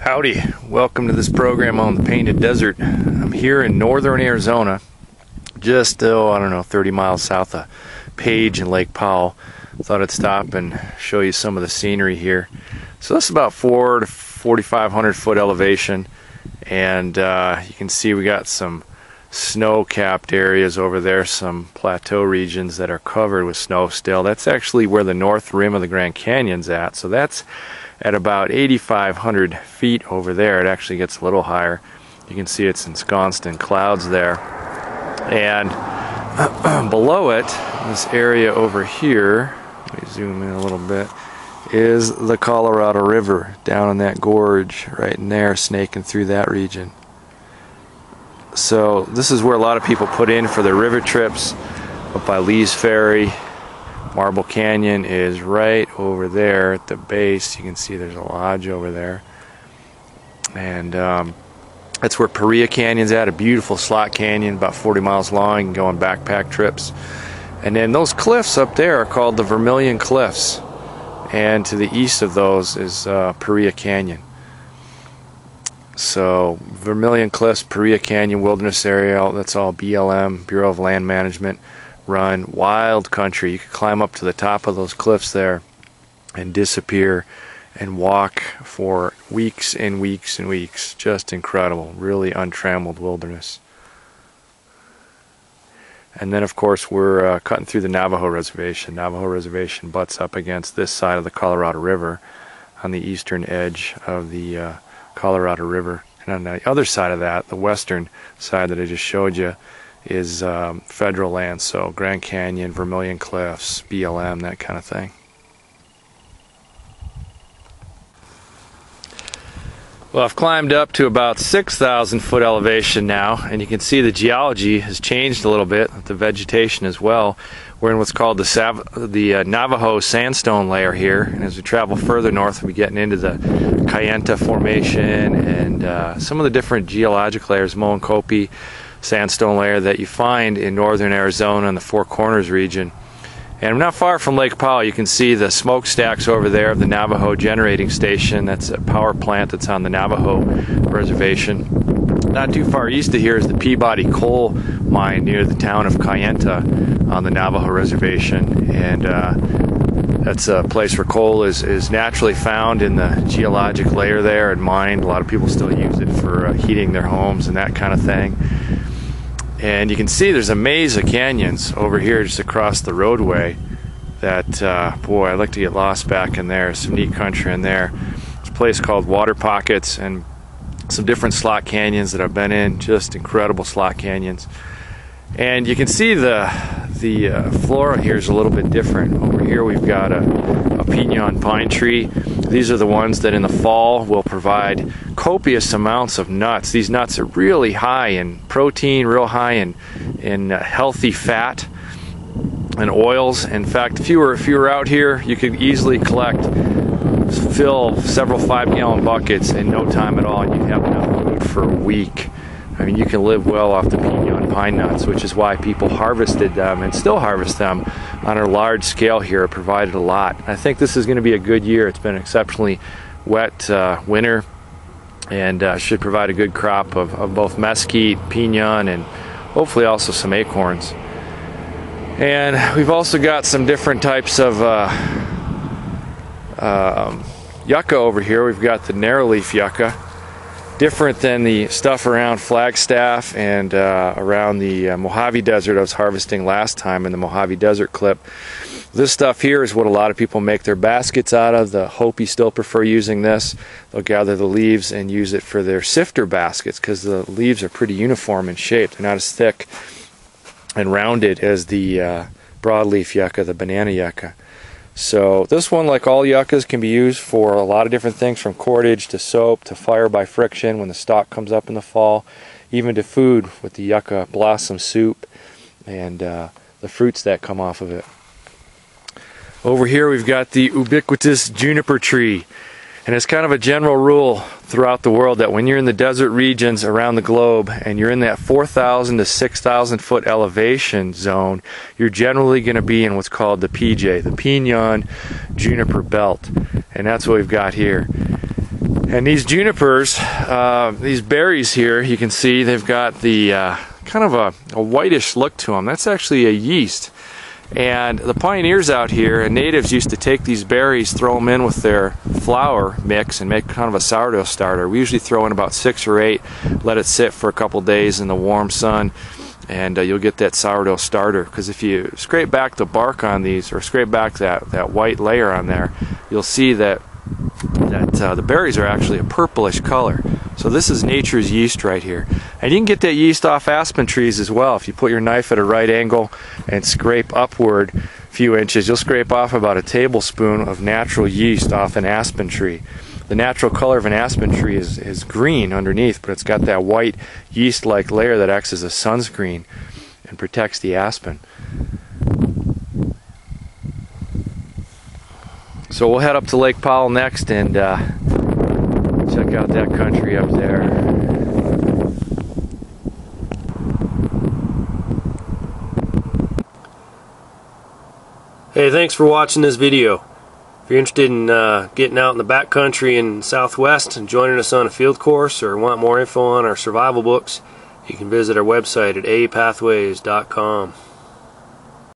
Howdy, welcome to this program on the Painted Desert. I'm here in northern Arizona, just, I don't know, 30 miles south of Page and Lake Powell. Thought I'd stop and show you some of the scenery here. So this is about 4,000 to 4,500 foot elevation, and you can see we got some snow-capped areas over there, some plateau regions that are covered with snow still. That's actually where the north rim of the Grand Canyon's at, so that's at about 8,500 feet over there. It actually gets a little higher. You can see it's ensconced in clouds there. And below it, this area over here, let me zoom in a little bit, is the Colorado River down in that gorge right in there, snaking through that region. So this is where a lot of people put in for their river trips, up by Lee's Ferry. Marble Canyon is right over there at the base. You can see there's a lodge over there. And that's where Paria Canyon's at, a beautiful slot canyon, about 40 miles long. You can go on backpack trips. And then those cliffs up there are called the Vermilion Cliffs. And to the east of those is Paria Canyon. So Vermilion Cliffs, Paria Canyon Wilderness Area, that's all BLM, Bureau of Land Management run, wild country. You can climb up to the top of those cliffs there and disappear and walk for weeks and weeks and weeks. Just incredible, really untrammeled wilderness. And then of course we're cutting through the Navajo Reservation. Navajo Reservation butts up against this side of the Colorado River on the eastern edge of the Colorado River. And on the other side of that, the western side that I just showed you, is federal land, so Grand Canyon, Vermilion Cliffs, BLM, that kind of thing. Well, I've climbed up to about 6,000 foot elevation now, and you can see the geology has changed a little bit, the vegetation as well. We're in what's called the Navajo sandstone layer here, and as we travel further north, we'll be getting into the Kayenta Formation and some of the different geologic layers, Moenkopi sandstone layer that you find in northern Arizona in the Four Corners region. And not far from Lake Powell, you can see the smokestacks over there of the Navajo Generating Station. That's a power plant that's on the Navajo Reservation. Not too far east of here is the Peabody coal mine near the town of Kayenta on the Navajo Reservation. And that's a place where coal is naturally found in the geologic layer there and mined. A lot of people still use it for heating their homes and that kind of thing. And you can see there's a maze of canyons over here just across the roadway that, boy, I'd like to get lost back in there. Some neat country in there. It's a place called Water Pockets and some different slot canyons that I've been in, just incredible slot canyons. And you can see the flora here is a little bit different. Over here we've got a pinon pine tree. These are the ones that in the fall will provide copious amounts of nuts. These nuts are really high in protein, real high in healthy fat and oils. In fact, if you were out here, you could easily fill several 5-gallon buckets in no time at all, and you'd have enough food for a week. I mean, you can live well off the pinon pine nuts, which is why people harvested them and still harvest them on a large scale here. It provided a lot. I think this is going to be a good year. It's been an exceptionally wet winter, and should provide a good crop of both mesquite, pinon, and hopefully also some acorns. And we've also got some different types of yucca over here. We've got the narrowleaf yucca. Different than the stuff around Flagstaff and around the Mojave Desert I was harvesting last time in the Mojave Desert clip. This stuff here is what a lot of people make their baskets out of. The Hopi still prefer using this. They'll gather the leaves and use it for their sifter baskets because the leaves are pretty uniform in shape. They're not as thick and rounded as the broadleaf yucca, the banana yucca. So this one, like all yuccas, can be used for a lot of different things, from cordage to soap to fire by friction when the stalk comes up in the fall, even to food with the yucca blossom soup and the fruits that come off of it. Over here we've got the ubiquitous juniper tree. And it's kind of a general rule throughout the world that when you're in the desert regions around the globe and you're in that 4,000 to 6,000 foot elevation zone, you're generally going to be in what's called the PJ, the Pinon Juniper Belt. And that's what we've got here. And these junipers, these berries here, you can see they've got the kind of a whitish look to them. That's actually a yeast. And the pioneers out here and natives used to take these berries, throw them in with their flour mix and make kind of a sourdough starter. We usually throw in about 6 or 8, let it sit for a couple days in the warm sun, and you'll get that sourdough starter. Because if you scrape back the bark on these, or scrape back that white layer on there, you'll see that the berries are actually a purplish color. So this is nature's yeast right here. And you can get that yeast off aspen trees as well. If you put your knife at a right angle and scrape upward a few inches, you'll scrape off about a tablespoon of natural yeast off an aspen tree. The natural color of an aspen tree is green underneath, but it's got that white yeast-like layer that acts as a sunscreen and protects the aspen. So we'll head up to Lake Powell next and check out that country up there. Hey, thanks for watching this video. If you're interested in getting out in the backcountry in Southwest and joining us on a field course, or want more info on our survival books, you can visit our website at apathways.com.